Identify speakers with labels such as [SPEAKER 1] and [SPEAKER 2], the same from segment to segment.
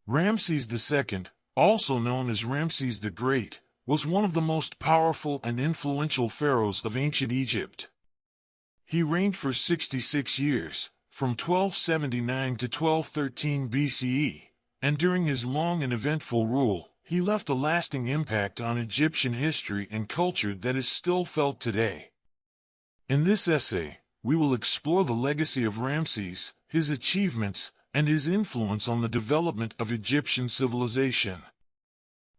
[SPEAKER 1] Ramses II, also known as Ramses the Great, was one of the most powerful and influential pharaohs of ancient Egypt. He reigned for 66 years, from 1279 to 1213 BCE, and during his long and eventful rule, he left a lasting impact on Egyptian history and culture that is still felt today. In this essay, we will explore the legacy of Ramses, his achievements, and his influence on the development of Egyptian civilization.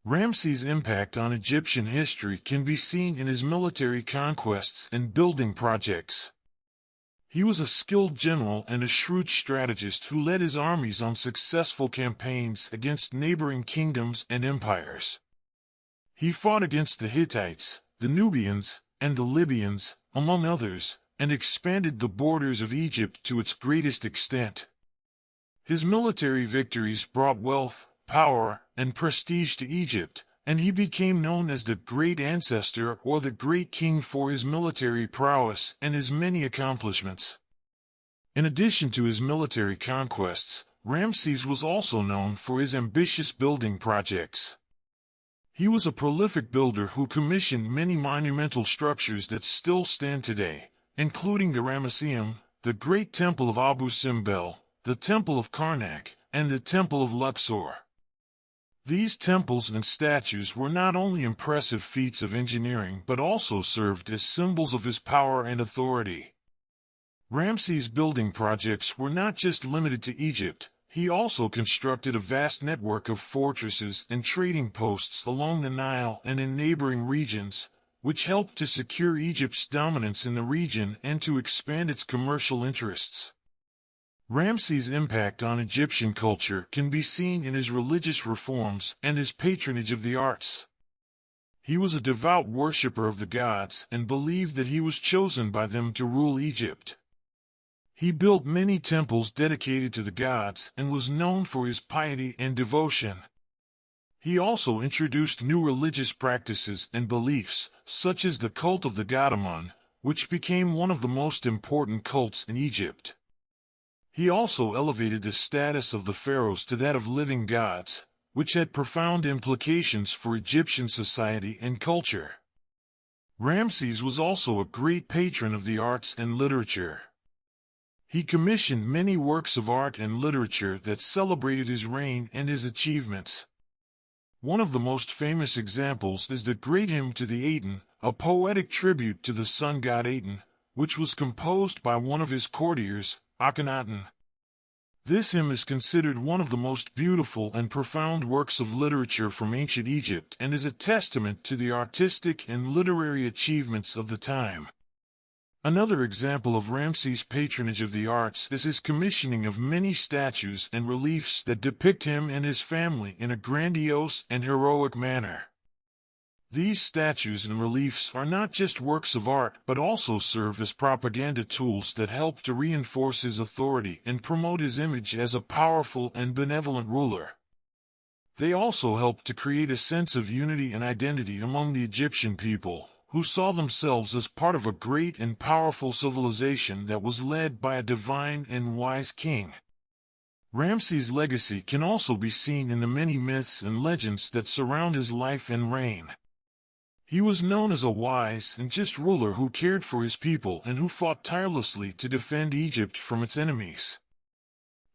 [SPEAKER 1] Ramses' impact on Egyptian history can be seen in his military conquests and building projects. He was a skilled general and a shrewd strategist who led his armies on successful campaigns against neighboring kingdoms and empires. He fought against the Hittites, the Nubians, and the Libyans, among others, and expanded the borders of Egypt to its greatest extent. His military victories brought wealth, power, and prestige to Egypt, and he became known as the Great Ancestor or the Great King for his military prowess and his many accomplishments. In addition to his military conquests, Ramses was also known for his ambitious building projects. He was a prolific builder who commissioned many monumental structures that still stand today, including the Ramesseum, the Great Temple of Abu Simbel, the Temple of Karnak, and the Temple of Luxor. These temples and statues were not only impressive feats of engineering but also served as symbols of his power and authority. Ramses' building projects were not just limited to Egypt. He also constructed a vast network of fortresses and trading posts along the Nile and in neighboring regions, which helped to secure Egypt's dominance in the region and to expand its commercial interests. Ramses' impact on Egyptian culture can be seen in his religious reforms and his patronage of the arts. He was a devout worshipper of the gods and believed that he was chosen by them to rule Egypt. He built many temples dedicated to the gods and was known for his piety and devotion. He also introduced new religious practices and beliefs, such as the cult of the god Amun, which became one of the most important cults in Egypt. He also elevated the status of the pharaohs to that of living gods, which had profound implications for Egyptian society and culture. Ramses was also a great patron of the arts and literature. He commissioned many works of art and literature that celebrated his reign and his achievements. One of the most famous examples is the Great Hymn to the Aten, a poetic tribute to the sun god Aten, which was composed by one of his courtiers, Akhenaten. This hymn is considered one of the most beautiful and profound works of literature from ancient Egypt and is a testament to the artistic and literary achievements of the time. Another example of Ramses' patronage of the arts is his commissioning of many statues and reliefs that depict him and his family in a grandiose and heroic manner. These statues and reliefs are not just works of art but also serve as propaganda tools that help to reinforce his authority and promote his image as a powerful and benevolent ruler. They also help to create a sense of unity and identity among the Egyptian people, who saw themselves as part of a great and powerful civilization that was led by a divine and wise king. Ramses' legacy can also be seen in the many myths and legends that surround his life and reign. He was known as a wise and just ruler who cared for his people and who fought tirelessly to defend Egypt from its enemies.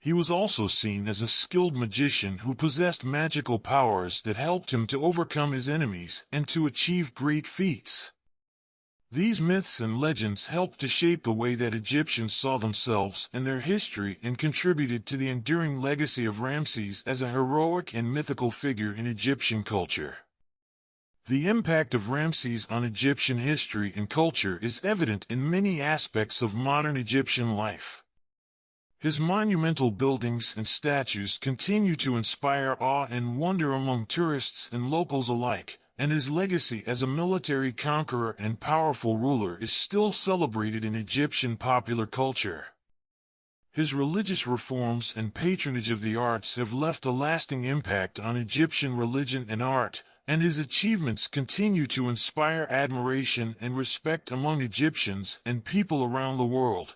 [SPEAKER 1] He was also seen as a skilled magician who possessed magical powers that helped him to overcome his enemies and to achieve great feats. These myths and legends helped to shape the way that Egyptians saw themselves and their history and contributed to the enduring legacy of Ramses as a heroic and mythical figure in Egyptian culture. The impact of Ramses on Egyptian history and culture is evident in many aspects of modern Egyptian life. His monumental buildings and statues continue to inspire awe and wonder among tourists and locals alike, and his legacy as a military conqueror and powerful ruler is still celebrated in Egyptian popular culture. His religious reforms and patronage of the arts have left a lasting impact on Egyptian religion and art, and his achievements continue to inspire admiration and respect among Egyptians and people around the world.